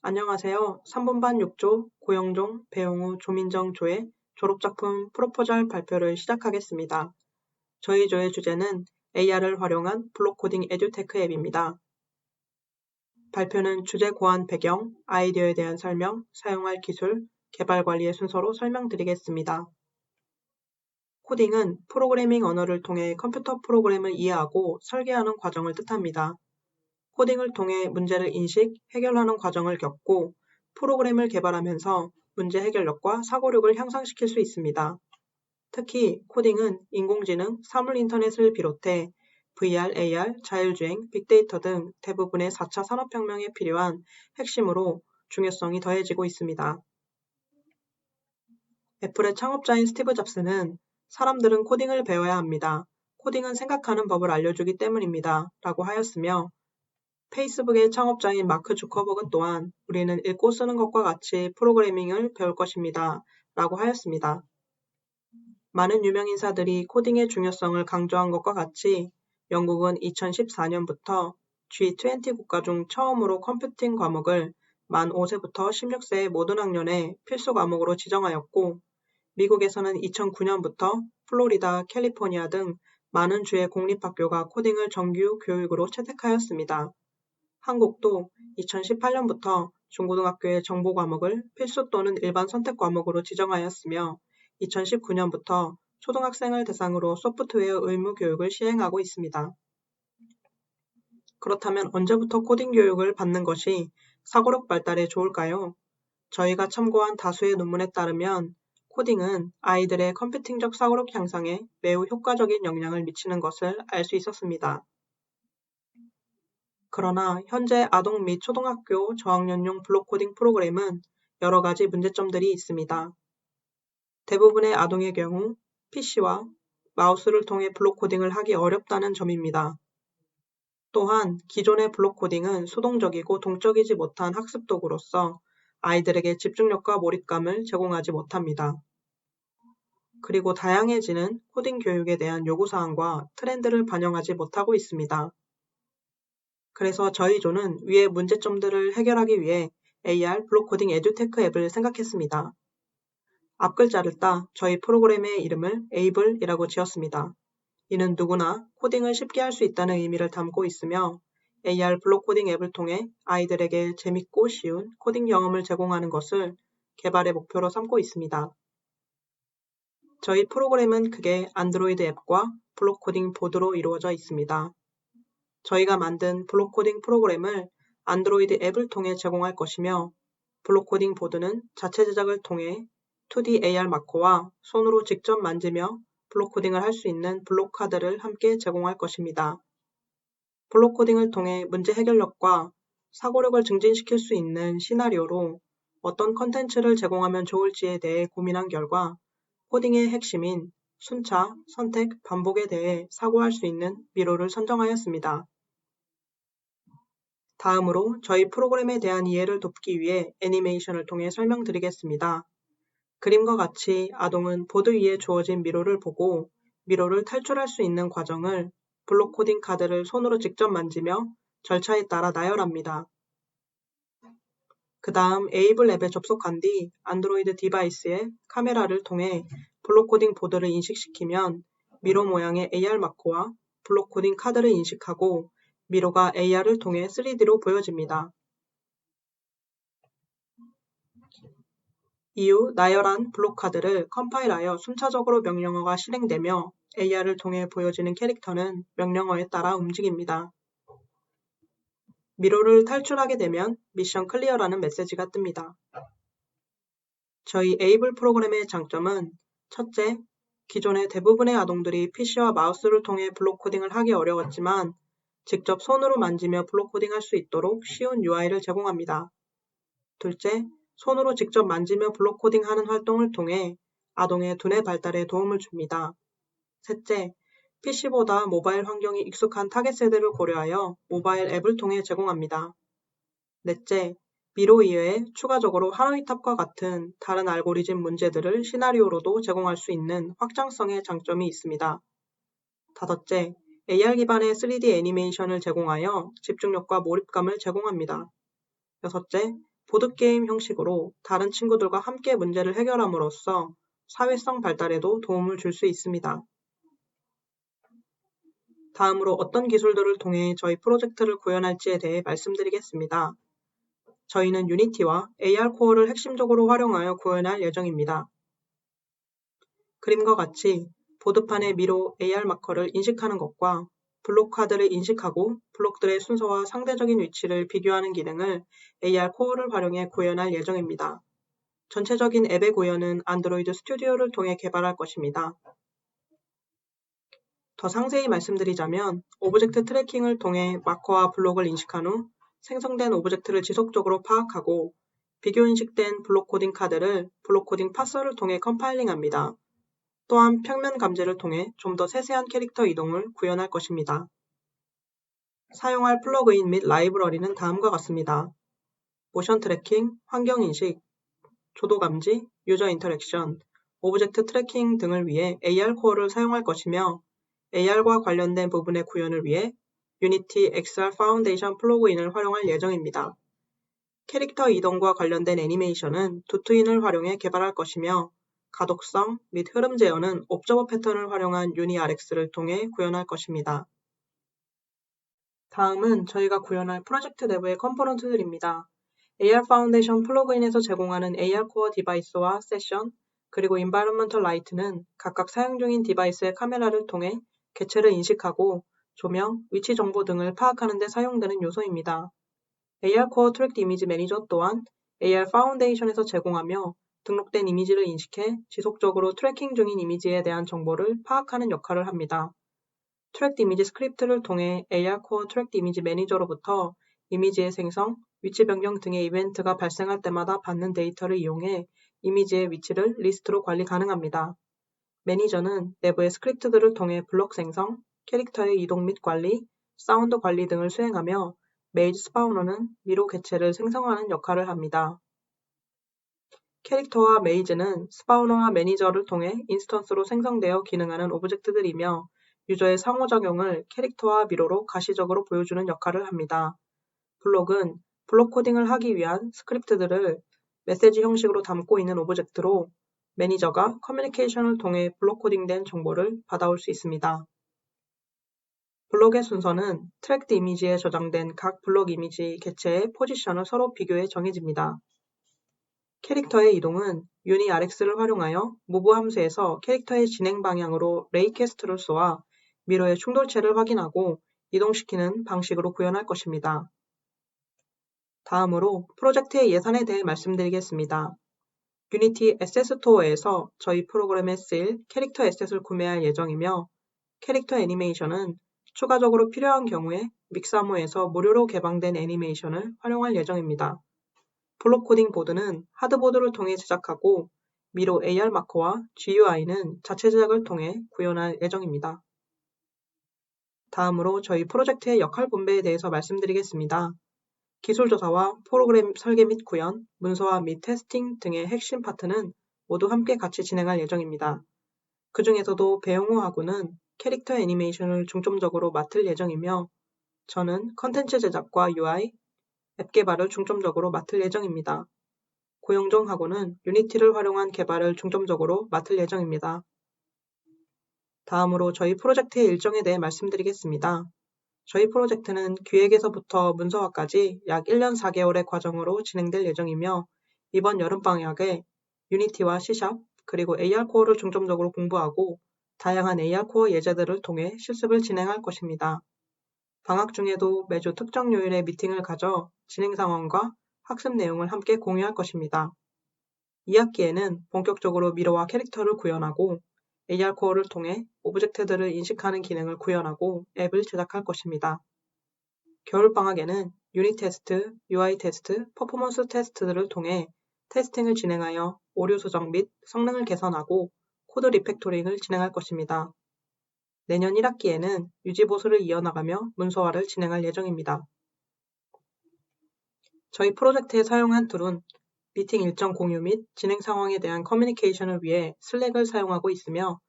안녕하세요. 3분반 6조 고영종, 배용우, 조민정 조의 졸업작품 프로포잘 발표를 시작하겠습니다. 저희 조의 주제는 AR을 활용한 블록코딩 에듀테크 앱입니다. 발표는 주제 고안 배경, 아이디어에 대한 설명, 사용할 기술, 개발 관리의 순서로 설명드리겠습니다. 코딩은 프로그래밍 언어를 통해 컴퓨터 프로그램을 이해하고 설계하는 과정을 뜻합니다. 코딩을 통해 문제를 인식, 해결하는 과정을 겪고 프로그램을 개발하면서 문제 해결력과 사고력을 향상시킬 수 있습니다. 특히 코딩은 인공지능, 사물 인터넷을 비롯해 VR, AR, 자율주행, 빅데이터 등 대부분의 4차 산업혁명에 필요한 핵심으로 중요성이 더해지고 있습니다. 애플의 창업자인 스티브 잡스는 사람들은 코딩을 배워야 합니다. 코딩은 생각하는 법을 알려주기 때문입니다. 라고 하였으며 페이스북의 창업자인 마크 주커버그 또한 우리는 읽고 쓰는 것과 같이 프로그래밍을 배울 것입니다. 라고 하였습니다. 많은 유명인사들이 코딩의 중요성을 강조한 것과 같이 영국은 2014년부터 G20 국가 중 처음으로 컴퓨팅 과목을 만 5세부터 16세의 모든 학년에 필수 과목으로 지정하였고 미국에서는 2009년부터 플로리다, 캘리포니아 등 많은 주의 공립학교가 코딩을 정규 교육으로 채택하였습니다. 한국도 2018년부터 중고등학교의 정보 과목을 필수 또는 일반 선택 과목으로 지정하였으며 2019년부터 초등학생을 대상으로 소프트웨어 의무 교육을 시행하고 있습니다. 그렇다면 언제부터 코딩 교육을 받는 것이 사고력 발달에 좋을까요? 저희가 참고한 다수의 논문에 따르면 코딩은 아이들의 컴퓨팅적 사고력 향상에 매우 효과적인 영향을 미치는 것을 알 수 있었습니다. 그러나 현재 아동 및 초등학교 저학년용 블록코딩 프로그램은 여러 가지 문제점들이 있습니다. 대부분의 아동의 경우 PC와 마우스를 통해 블록코딩을 하기 어렵다는 점입니다. 또한 기존의 블록코딩은 수동적이고 동적이지 못한 학습 도구로서 아이들에게 집중력과 몰입감을 제공하지 못합니다. 그리고 다양해지는 코딩 교육에 대한 요구사항과 트렌드를 반영하지 못하고 있습니다. 그래서 저희 조는 위의 문제점들을 해결하기 위해 AR 블록코딩 에듀테크 앱을 생각했습니다. 앞글자를 따 저희 프로그램의 이름을 ABLE이라고 지었습니다. 이는 누구나 코딩을 쉽게 할 수 있다는 의미를 담고 있으며 AR 블록코딩 앱을 통해 아이들에게 재밌고 쉬운 코딩 경험을 제공하는 것을 개발의 목표로 삼고 있습니다. 저희 프로그램은 크게 안드로이드 앱과 블록코딩 보드로 이루어져 있습니다. 저희가 만든 블록코딩 프로그램을 안드로이드 앱을 통해 제공할 것이며 블록코딩 보드는 자체 제작을 통해 2D AR 마커와 손으로 직접 만지며 블록코딩을 할 수 있는 블록 카드를 함께 제공할 것입니다. 블록코딩을 통해 문제 해결력과 사고력을 증진시킬 수 있는 시나리오로 어떤 컨텐츠를 제공하면 좋을지에 대해 고민한 결과 코딩의 핵심인 순차, 선택, 반복에 대해 사고할 수 있는 미로를 선정하였습니다. 다음으로 저희 프로그램에 대한 이해를 돕기 위해 애니메이션을 통해 설명드리겠습니다. 그림과 같이 아동은 보드 위에 주어진 미로를 보고 미로를 탈출할 수 있는 과정을 블록코딩 카드를 손으로 직접 만지며 절차에 따라 나열합니다. 그 다음 에이블 앱에 접속한 뒤 안드로이드 디바이스의 카메라를 통해 블록코딩 보드를 인식시키면 미로 모양의 AR 마커와 블록코딩 카드를 인식하고 미로가 AR을 통해 3D로 보여집니다. 이후 나열한 블록 카드를 컴파일하여 순차적으로 명령어가 실행되며 AR을 통해 보여지는 캐릭터는 명령어에 따라 움직입니다. 미로를 탈출하게 되면 미션 클리어라는 메시지가 뜹니다. 저희 에이블 프로그램의 장점은 첫째, 기존의 대부분의 아동들이 PC와 마우스를 통해 블록 코딩을 하기 어려웠지만 직접 손으로 만지며 블록 코딩할 수 있도록 쉬운 UI를 제공합니다. 둘째, 손으로 직접 만지며 블록 코딩하는 활동을 통해 아동의 두뇌 발달에 도움을 줍니다. 셋째, PC보다 모바일 환경이 익숙한 타겟 세대를 고려하여 모바일 앱을 통해 제공합니다. 넷째, 미로 이외에 추가적으로 하노이탑과 같은 다른 알고리즘 문제들을 시나리오로도 제공할 수 있는 확장성의 장점이 있습니다. 다섯째, AR 기반의 3D 애니메이션을 제공하여 집중력과 몰입감을 제공합니다. 여섯째, 보드게임 형식으로 다른 친구들과 함께 문제를 해결함으로써 사회성 발달에도 도움을 줄 수 있습니다. 다음으로 어떤 기술들을 통해 저희 프로젝트를 구현할지에 대해 말씀드리겠습니다. 저희는 유니티와 AR 코어를 핵심적으로 활용하여 구현할 예정입니다. 그림과 같이 보드판의 미로 AR 마커를 인식하는 것과 블록 카드를 인식하고 블록들의 순서와 상대적인 위치를 비교하는 기능을 AR 코어를 활용해 구현할 예정입니다. 전체적인 앱의 구현은 안드로이드 스튜디오를 통해 개발할 것입니다. 더 상세히 말씀드리자면 오브젝트 트래킹을 통해 마커와 블록을 인식한 후 생성된 오브젝트를 지속적으로 파악하고 비교 인식된 블록 코딩 카드를 블록 코딩 파서를 통해 컴파일링합니다. 또한 평면 감지를 통해 좀 더 세세한 캐릭터 이동을 구현할 것입니다. 사용할 플러그인 및 라이브러리는 다음과 같습니다. 모션 트래킹, 환경 인식, 조도 감지, 유저 인터랙션, 오브젝트 트래킹 등을 위해 AR 코어를 사용할 것이며 AR과 관련된 부분의 구현을 위해 유니티 XR 파운데이션 플러그인을 활용할 예정입니다. 캐릭터 이동과 관련된 애니메이션은 두트윈을 활용해 개발할 것이며 가독성 및 흐름 제어는 옵저버 패턴을 활용한 유니RX를 통해 구현할 것입니다. 다음은 저희가 구현할 프로젝트 내부의 컴포넌트들입니다. AR 파운데이션 플러그인에서 제공하는 AR 코어 디바이스와 세션, 그리고 Environmental Light는 각각 사용 중인 디바이스의 카메라를 통해 개체를 인식하고 조명, 위치 정보 등을 파악하는 데 사용되는 요소입니다. AR 코어 트랙 이미지 매니저 또한 AR 파운데이션에서 제공하며 등록된 이미지를 인식해 지속적으로 트래킹 중인 이미지에 대한 정보를 파악하는 역할을 합니다. 트랙 이미지 스크립트를 통해 AR 코어 트랙 이미지 매니저로부터 이미지의 생성, 위치 변경 등의 이벤트가 발생할 때마다 받는 데이터를 이용해 이미지의 위치를 리스트로 관리 가능합니다. 매니저는 내부의 스크립트들을 통해 블록 생성, 캐릭터의 이동 및 관리, 사운드 관리 등을 수행하며 메이즈 스파우너는 미로 개체를 생성하는 역할을 합니다. 캐릭터와 메이즈는 스파우너와 매니저를 통해 인스턴스로 생성되어 기능하는 오브젝트들이며 유저의 상호작용을 캐릭터와 미로로 가시적으로 보여주는 역할을 합니다. 블록은 블록 코딩을 하기 위한 스크립트들을 메시지 형식으로 담고 있는 오브젝트로 매니저가 커뮤니케이션을 통해 블록 코딩된 정보를 받아올 수 있습니다. 블록의 순서는 트랙드 이미지에 저장된 각 블록 이미지 개체의 포지션을 서로 비교해 정해집니다. 캐릭터의 이동은 유니RX를 활용하여 무브 함수에서 캐릭터의 진행 방향으로 레이캐스트를 쏘아 미로의 충돌체를 확인하고 이동시키는 방식으로 구현할 것입니다. 다음으로 프로젝트의 예산에 대해 말씀드리겠습니다. 유니티 에셋 스토어에서 저희 프로그램에 쓰일 캐릭터 에셋을 구매할 예정이며 캐릭터 애니메이션은 추가적으로 필요한 경우에 믹사모에서 무료로 개방된 애니메이션을 활용할 예정입니다. 블록 코딩 보드는 하드보드를 통해 제작하고 미로 AR 마커와 GUI는 자체 제작을 통해 구현할 예정입니다. 다음으로 저희 프로젝트의 역할 분배에 대해서 말씀드리겠습니다. 기술조사와 프로그램 설계 및 구현, 문서화 및 테스팅 등의 핵심 파트는 모두 함께 같이 진행할 예정입니다. 그 중에서도 배영호하고는 캐릭터 애니메이션을 중점적으로 맡을 예정이며 저는 컨텐츠 제작과 UI, 앱 개발을 중점적으로 맡을 예정입니다. 고영정하고는 유니티를 활용한 개발을 중점적으로 맡을 예정입니다. 다음으로 저희 프로젝트의 일정에 대해 말씀드리겠습니다. 저희 프로젝트는 기획에서부터 문서화까지 약 1년 4개월의 과정으로 진행될 예정이며 이번 여름방학에 유니티와 C# 그리고 AR 코어를 중점적으로 공부하고 다양한 AR 코어 예제들을 통해 실습을 진행할 것입니다. 방학 중에도 매주 특정 요일에 미팅을 가져 진행 상황과 학습 내용을 함께 공유할 것입니다. 2학기에는 본격적으로 미로와 캐릭터를 구현하고 AR 코어를 통해 오브젝트들을 인식하는 기능을 구현하고 앱을 제작할 것입니다. 겨울방학에는 유닛 테스트, UI 테스트, 퍼포먼스 테스트들을 통해 테스팅을 진행하여 오류 수정 및 성능을 개선하고 코드 리팩토링을 진행할 것입니다. 내년 1학기에는 유지보수를 이어나가며 문서화를 진행할 예정입니다. 저희 프로젝트에 사용한 툴은 미팅 일정 공유 및 진행 상황에 대한 커뮤니케이션을 위해 슬랙을 사용하고 있으며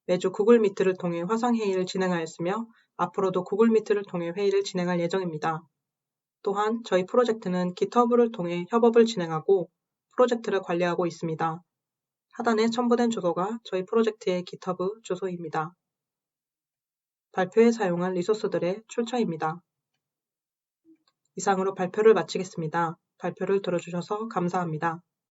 매주 구글 미트를 통해 화상 회의를 진행하였으며 앞으로도 구글 미트를 통해 회의를 진행할 예정입니다. 또한 저희 프로젝트는 GitHub를 통해 협업을 진행하고 프로젝트를 관리하고 있습니다. 하단에 첨부된 주소가 저희 프로젝트의 GitHub 주소입니다. 발표에 사용한 리소스들의 출처입니다. 이상으로 발표를 마치겠습니다. 발표를 들어주셔서 감사합니다.